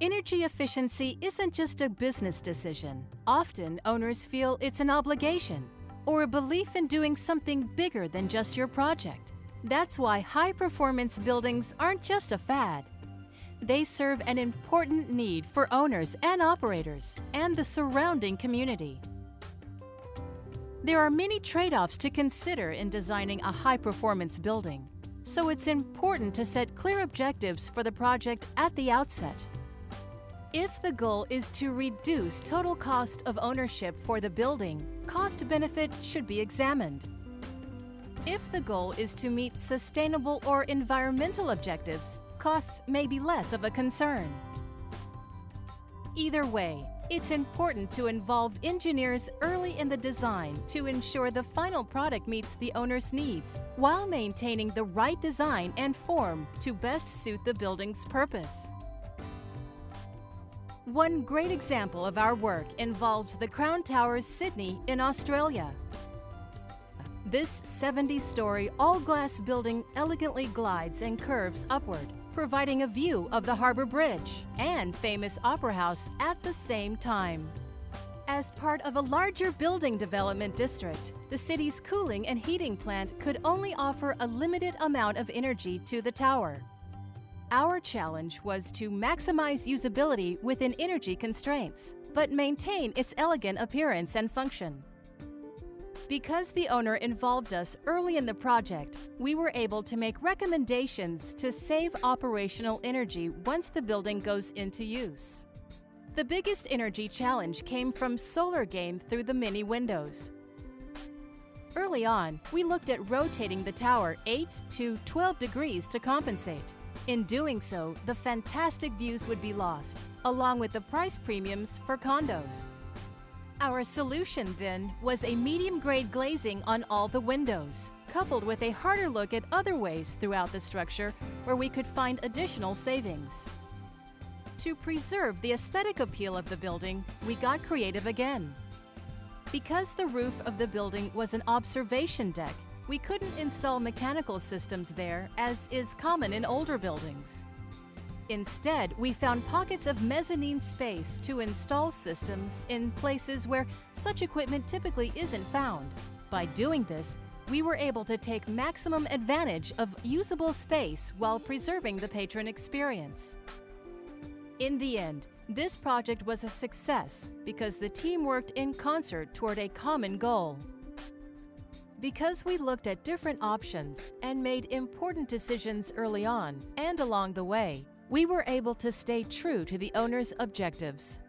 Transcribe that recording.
Energy efficiency isn't just a business decision. Often, owners feel it's an obligation or a belief in doing something bigger than just your project. That's why high-performance buildings aren't just a fad. They serve an important need for owners and operators and the surrounding community. There are many trade-offs to consider in designing a high-performance building, so it's important to set clear objectives for the project at the outset. If the goal is to reduce total cost of ownership for the building, cost-benefit should be examined. If the goal is to meet sustainable or environmental objectives, costs may be less of a concern. Either way, it's important to involve engineers early in the design to ensure the final product meets the owner's needs while maintaining the right design and form to best suit the building's purpose. One great example of our work involves the Crown Towers, Sydney in Australia. This 70-story all-glass building elegantly glides and curves upward, providing a view of the Harbour Bridge and famous Opera House at the same time. As part of a larger building development district, the city's cooling and heating plant could only offer a limited amount of energy to the tower. Our challenge was to maximize usability within energy constraints, but maintain its elegant appearance and function. Because the owner involved us early in the project, we were able to make recommendations to save operational energy once the building goes into use. The biggest energy challenge came from solar gain through the many windows. Early on, we looked at rotating the tower 8 to 12 degrees to compensate. In doing so, the fantastic views would be lost, along with the price premiums for condos. Our solution then was a medium-grade glazing on all the windows, coupled with a harder look at other ways throughout the structure where we could find additional savings. To preserve the aesthetic appeal of the building, we got creative again. Because the roof of the building was an observation deck, we couldn't install mechanical systems there, as is common in older buildings. Instead, we found pockets of mezzanine space to install systems in places where such equipment typically isn't found. By doing this, we were able to take maximum advantage of usable space while preserving the patron experience. In the end, this project was a success because the team worked in concert toward a common goal. Because we looked at different options and made important decisions early on and along the way, we were able to stay true to the owner's objectives.